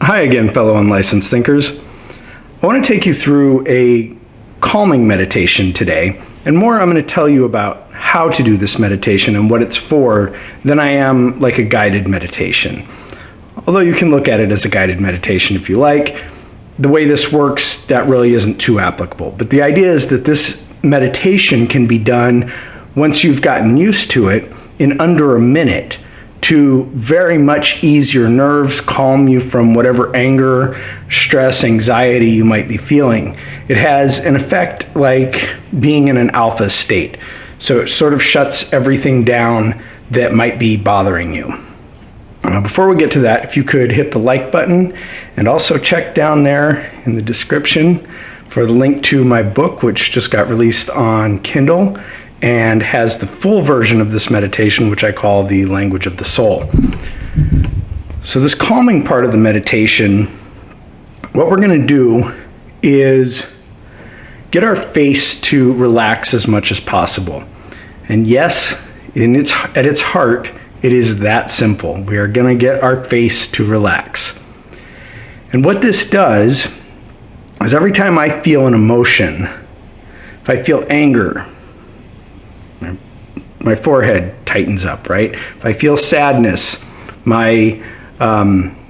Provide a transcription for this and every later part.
Hi again, fellow unlicensed thinkers. I want to take you through a calming meditation today, and more I'm going to tell you about how to do this meditation and what it's for than I am like a guided meditation. Although you can look at it as a guided meditation if you like, the way this works, that really isn't too applicable. But the idea is that this meditation can be done once you've gotten used to it in under a minute to very much ease your nerves, calm you from whatever anger, stress, anxiety you might be feeling. It has an effect like being in an alpha state. So it sort of shuts everything down that might be bothering you. Before we get to that, if you could hit the like button and also check down there in the description for the link to my book, which just got released on Kindle and has the full version of this meditation, which I call the language of the soul. So this calming part of the meditation, what we're going to do is get our face to relax as much as possible. And yes, at its heart, it is that simple. We are going to get our face to relax. And what this does is every time I feel an emotion, if I feel anger, my forehead tightens up, right? If I feel sadness, my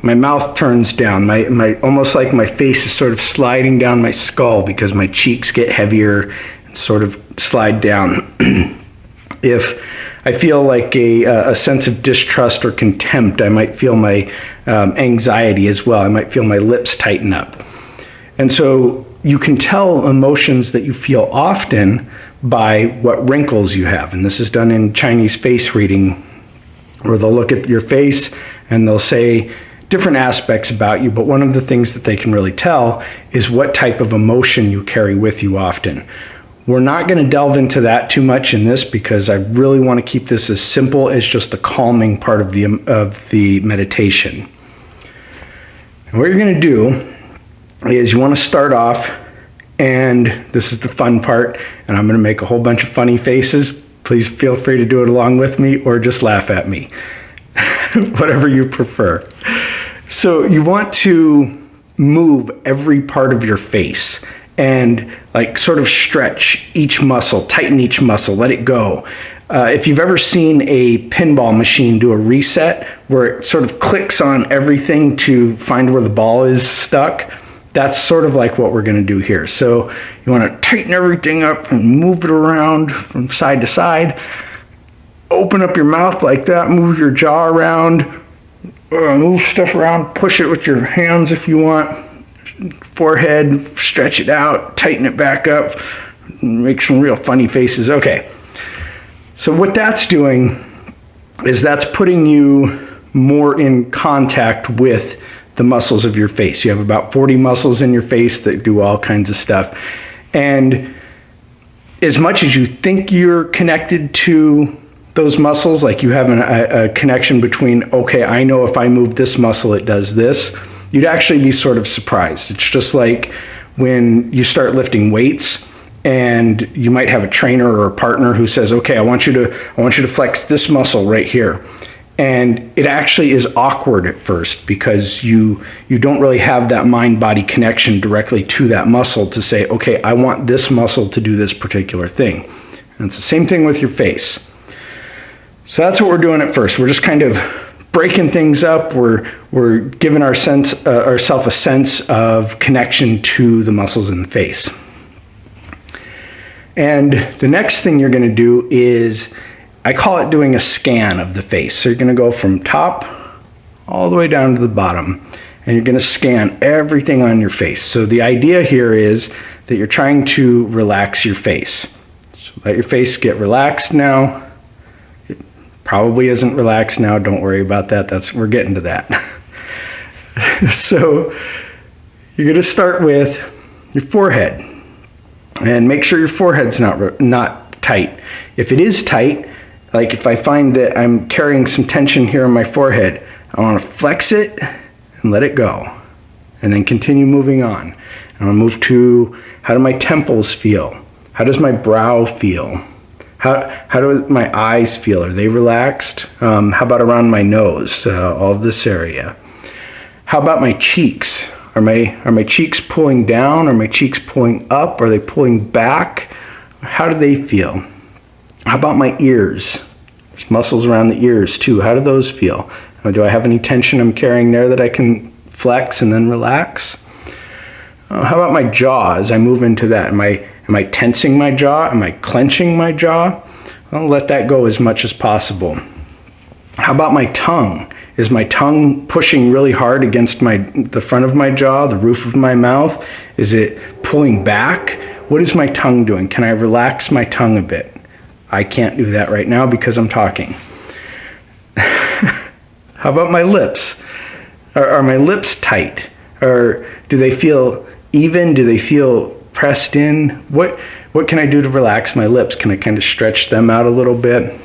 mouth turns down, my almost like my face is sort of sliding down my skull because my cheeks get heavier and sort of slide down. If I feel like a sense of distrust or contempt, I might feel my anxiety as well. I might feel my lips tighten up. And so you can tell emotions that you feel often by what wrinkles you have. And this is done in Chinese face reading, where they'll look at your face and they'll say different aspects about you, but one of the things that they can really tell is what type of emotion you carry with you often. We're not going to delve into that too much in this because I really want to keep this as simple as just the calming part of the meditation. And what you're going to do is you want to start off, and this is the fun part, and I'm going to make a whole bunch of funny faces. Please feel free to do it along with me or just laugh at me, whatever you prefer. So you want to move every part of your face and like sort of stretch each muscle, tighten each muscle, let it go. If you've ever seen a pinball machine do a reset where it sort of clicks on everything to find where the ball is stuck, that's sort of like what we're going to do here. So you want to tighten everything up and move it around from side to side. Open up your mouth like that, move your jaw around, move stuff around, push it with your hands if you want. Forehead, stretch it out, tighten it back up, make some real funny faces. Okay, so what that's doing is that's putting you more in contact with the muscles of your face. You have about 40 muscles in your face that do all kinds of stuff. And as much as you think you're connected to those muscles, like you have a connection between, okay, I know if I move this muscle, it does this, you'd actually be sort of surprised. It's just like when you start lifting weights and you might have a trainer or a partner who says, okay, I want you to flex this muscle right here. And it actually is awkward at first because you don't really have that mind-body connection directly to that muscle to say, okay, I want this muscle to do this particular thing. And it's the same thing with your face. So that's what we're doing at first. We're just kind of breaking things up. We're giving ourselves a sense of connection to the muscles in the face. And the next thing you're going to do is, I call it doing a scan of the face. So you're going to go from top all the way down to the bottom, and you're going to scan everything on your face. So the idea here is that you're trying to relax your face. So let your face get relaxed now. It probably isn't relaxed now. Don't worry about that. We're getting to that. So you're going to start with your forehead, and make sure your forehead's not tight. If it is tight, like if I find that I'm carrying some tension here on my forehead, I want to flex it and let it go. And then continue moving on. And I'll move to, how do my temples feel? How does my brow feel? How do my eyes feel? Are they relaxed? How about around my nose, all of this area? How about my cheeks? Are my cheeks pulling down? Are my cheeks pulling up? Are they pulling back? How do they feel? How about my ears? There's muscles around the ears too. How do those feel? Do I have any tension I'm carrying there that I can flex and then relax? How about my jaw as I move into that? Am I tensing my jaw? Am I clenching my jaw? I'll let that go as much as possible. How about my tongue? Is my tongue pushing really hard against the front of my jaw, the roof of my mouth? Is it pulling back? What is my tongue doing? Can I relax my tongue a bit? I can't do that right now because I'm talking. How about my lips? Are my lips tight? Or do they feel even? Do they feel pressed in? What can I do to relax my lips? Can I kind of stretch them out a little bit?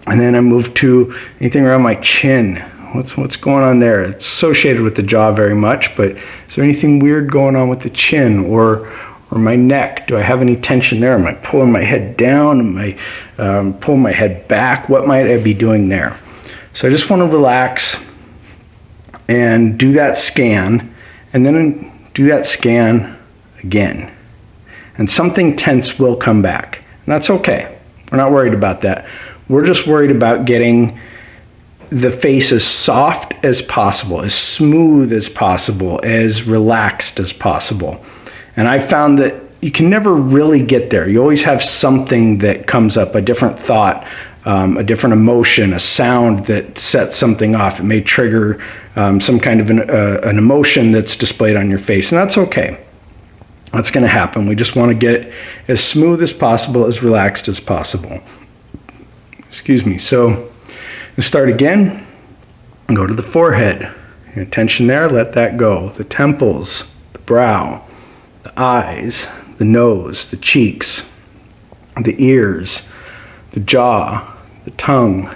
And then I move to anything around my chin. What's going on there? It's associated with the jaw very much, but is there anything weird going on with the chin or my neck? Do I have any tension there? Am I pulling my head down? Am I pulling my head back? What might I be doing there? So I just want to relax and do that scan, and then do that scan again. And something tense will come back. And that's okay. We're not worried about that. We're just worried about getting the face as soft as possible, as smooth as possible, as relaxed as possible. And I found that you can never really get there. You always have something that comes up, a different thought, a different emotion, a sound that sets something off. It may trigger some kind of an emotion that's displayed on your face, and that's okay. That's going to happen. We just want to get as smooth as possible, as relaxed as possible. Excuse me. So let's start again. Go to the forehead. Tension there, let that go. The temples, the brow, the eyes, the nose, the cheeks, the ears, the jaw, the tongue,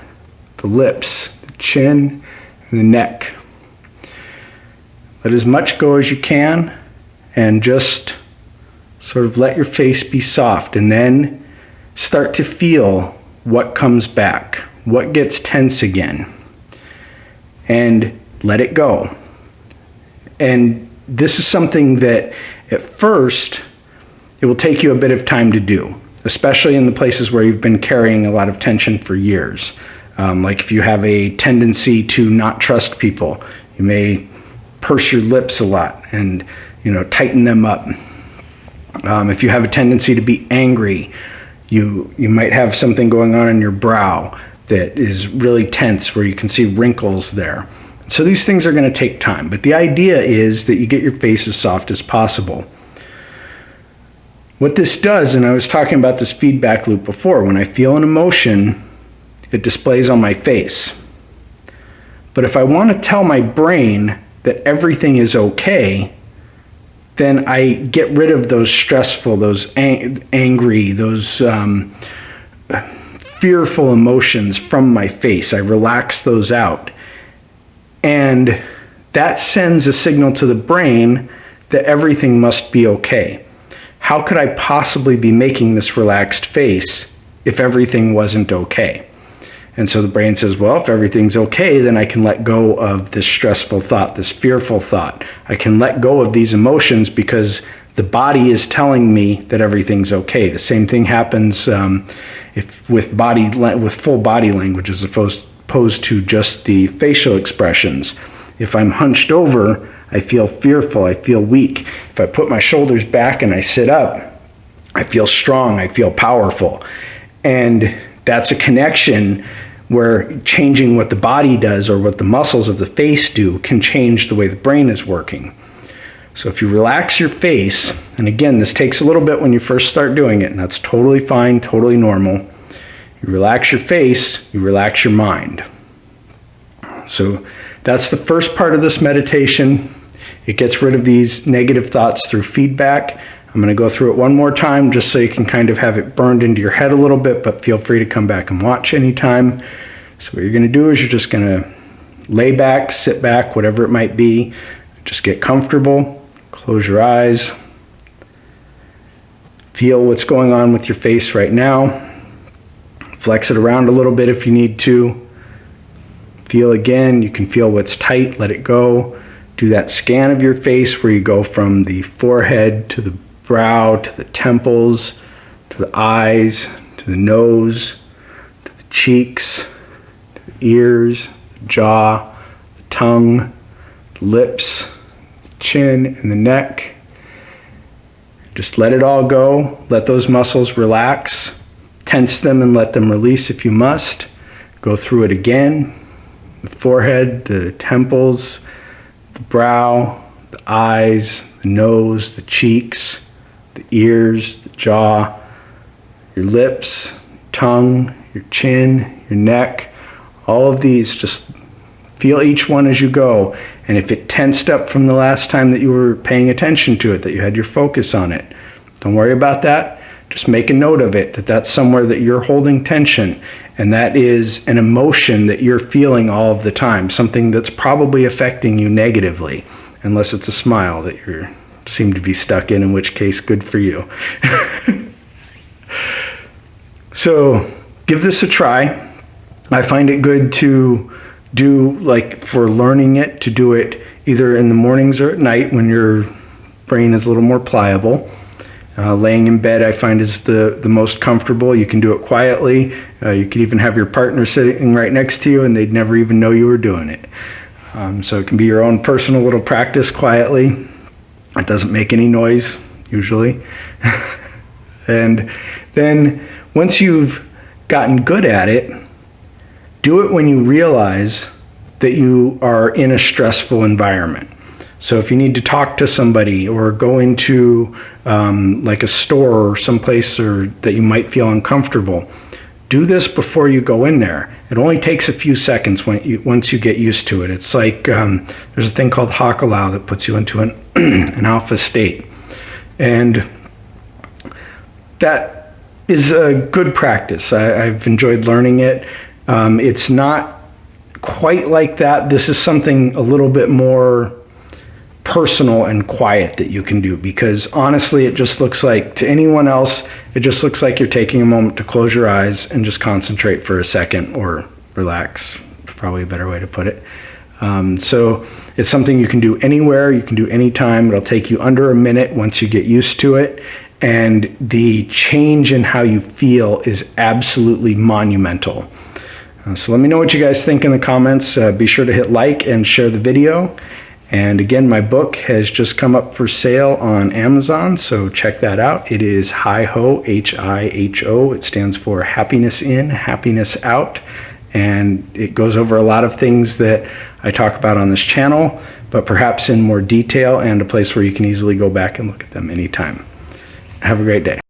the lips, the chin, and the neck. Let as much go as you can, and just sort of let your face be soft, and then start to feel what comes back, what gets tense again, and let it go. And this is something that at first it will take you a bit of time to do, especially in the places where you've been carrying a lot of tension for years. Like if you have a tendency to not trust people, you may purse your lips a lot and tighten them up. If you have a tendency to be angry, you might have something going on in your brow that is really tense where you can see wrinkles there. So these things are going to take time, but the idea is that you get your face as soft as possible. What this does, and I was talking about this feedback loop before, when I feel an emotion, it displays on my face. But if I want to tell my brain that everything is okay, then I get rid of those stressful, those angry, those fearful emotions from my face. I relax those out. And that sends a signal to the brain that everything must be okay. How could I possibly be making this relaxed face if everything wasn't okay? And so the brain says, well, if everything's okay, then I can let go of this stressful thought, this fearful thought. I can let go of these emotions because the body is telling me that everything's okay. The same thing happens with full body language as opposed to just the facial expressions. If I'm hunched over, I feel fearful, I feel weak. If I put my shoulders back and I sit up, I feel strong, I feel powerful. And that's a connection where changing what the body does or what the muscles of the face do can change the way the brain is working. So if you relax your face, and again, this takes a little bit when you first start doing it, and that's totally fine, totally normal. You relax your face, you relax your mind. So that's the first part of this meditation. It gets rid of these negative thoughts through feedback. I'm going to go through it one more time just so you can kind of have it burned into your head a little bit, but feel free to come back and watch anytime. So what you're going to do is you're just going to lay back, sit back, whatever it might be. Just get comfortable, close your eyes, feel what's going on with your face right now. Flex it around a little bit if you need to. Feel again, you can feel what's tight, let it go. Do that scan of your face where you go from the forehead to the brow, to the temples, to the eyes, to the nose, to the cheeks, to the ears, the jaw, the tongue, the lips, the chin, and the neck. Just let it all go. Let those muscles relax. Tense them and let them release if you must. Go through it again. The forehead, the temples, the brow, the eyes, the nose, the cheeks, the ears, the jaw, your lips, tongue, your chin, your neck. All of these, just feel each one as you go. And if it tensed up from the last time that you were paying attention to it, that you had your focus on it, don't worry about that. Just make a note of it, that that's somewhere that you're holding tension. And that is an emotion that you're feeling all of the time, something that's probably affecting you negatively, unless it's a smile that you seem to be stuck in which case, good for you. So give this a try. I find it good to do, like for learning it, to do it either in the mornings or at night when your brain is a little more pliable. Laying in bed I find is the most comfortable. You can do it quietly. You could even have your partner sitting right next to you and they'd never even know you were doing it. So it can be your own personal little practice quietly. It doesn't make any noise usually. And then once you've gotten good at it, do it when you realize that you are in a stressful environment. So if you need to talk to somebody or go into like a store or someplace or that you might feel uncomfortable, do this before you go in there. It only takes a few seconds once you get used to it. It's like there's a thing called h.i.h.o that puts you into an alpha state. And that is a good practice. I've enjoyed learning it. It's not quite like that. This is something a little bit more personal and quiet that you can do, because honestly it just looks like, to anyone else, it just looks like you're taking a moment to close your eyes and just concentrate for a second, or relax, probably a better way to put it. So it's something you can do anywhere, you can do anytime. It'll take you under a minute once you get used to it, and the change in how you feel is absolutely monumental. So let me know what you guys think in the comments. Be sure to hit like and share the video. And again, my book has just come up for sale on Amazon, so check that out. It is HIHO, H-I-H-O. It stands for Happiness In, Happiness Out. And it goes over a lot of things that I talk about on this channel, but perhaps in more detail, and a place where you can easily go back and look at them anytime. Have a great day.